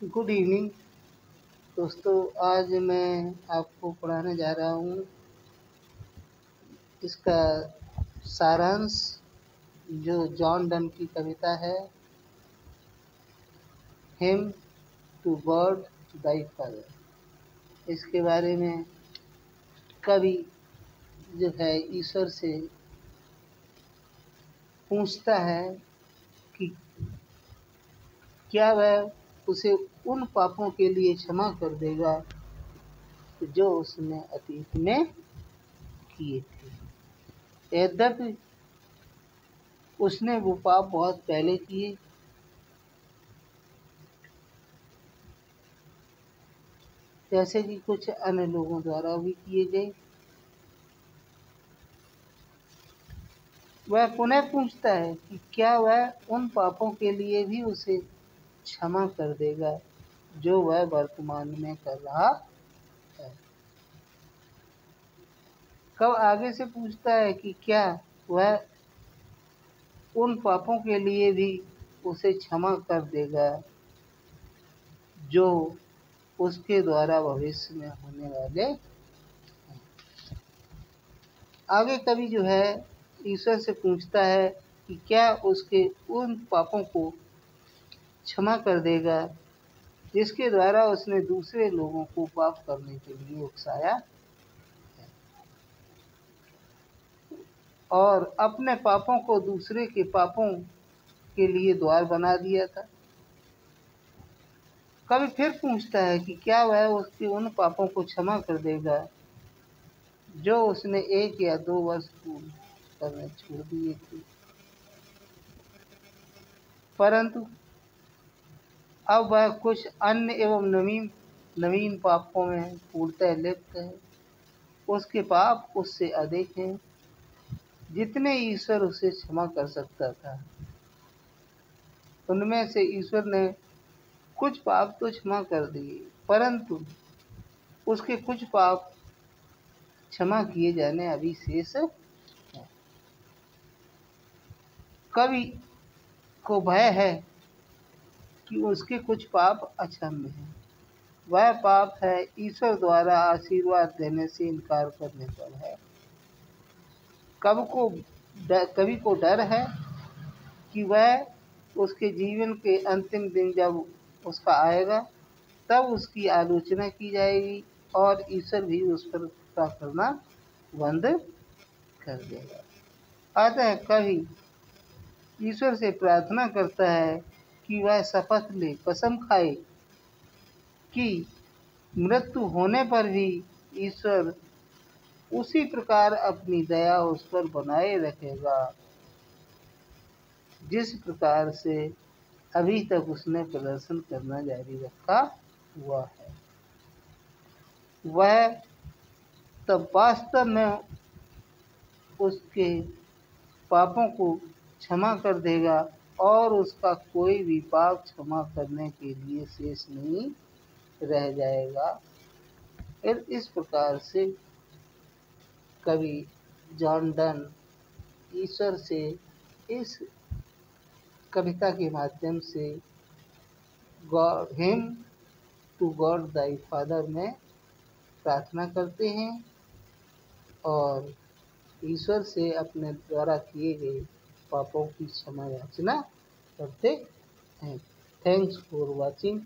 Good evening दोस्तों। आज मैं आपको पढ़ाने जा रहा हूँ इसका सारांश, जो जॉन डन की कविता है, hymn to God thy father. इसके बारे में कवि जो है ईश्वर से पूछता है कि क्या वह उसे उन पापों के लिए क्षमा कर देगा जो उसने अतीत में किए थे। यद्यपि उसने वो पाप बहुत पहले किए, जैसे कि कुछ अन्य लोगों द्वारा भी किए गए। वह पुनः पूछता है कि क्या वह उन पापों के लिए भी उसे क्षमा कर देगा जो वह वर्तमान में कर रहा है। कब आगे से पूछता है कि क्या वह उन पापों के लिए भी उसे क्षमा कर देगा जो उसके द्वारा भविष्य में होने वाले हैं। आगे कवि जो है ईश्वर से पूछता है कि क्या उसके उन पापों को क्षमा कर देगा जिसके द्वारा उसने दूसरे लोगों को पाप करने के लिए उकसाया और अपने पापों को दूसरे के पापों के लिए द्वार बना दिया था। कवि फिर पूछता है कि क्या वह उसके उन पापों को क्षमा कर देगा जो उसने 1 या 2 वर्ष पूर्व करने छोड़ दिए थे, परंतु अब वह कुछ अन्य एवं नवीन पापों में पूर्णतः लिप्त है। उसके पाप उससे अधिक हैं जितने ईश्वर उसे क्षमा कर सकता था। उनमें से ईश्वर ने कुछ पाप तो क्षमा कर दिए, परंतु उसके कुछ पाप क्षमा किए जाने अभी शेष हैं। कवि को भय है कि उसके कुछ पाप अक्षम्य हैं। वह पाप है ईश्वर द्वारा आशीर्वाद देने से इनकार करने पर है। कवि को डर है कि वह उसके जीवन के अंतिम दिन जब उसका आएगा तब उसकी आलोचना की जाएगी और ईश्वर भी उस पर कृपा करना बंद कर देगा। अतः कवि ईश्वर से प्रार्थना करता है कि वह शपथ ले, कसम खाए कि मृत्यु होने पर भी ईश्वर उसी प्रकार अपनी दया उस पर बनाए रखेगा जिस प्रकार से अभी तक उसने प्रदर्शन करना जारी रखा हुआ है। वह तब वास्तव में उसके पापों को क्षमा कर देगा और उसका कोई भी पाप क्षमा करने के लिए शेष नहीं रह जाएगा। फिर इस प्रकार से कवि जॉन डन ईश्वर से इस कविता के माध्यम से God hymn to God thy father में प्रार्थना करते हैं और ईश्वर से अपने द्वारा किए गए पापों की क्षमा याचना करते हैं। Thanks for watching.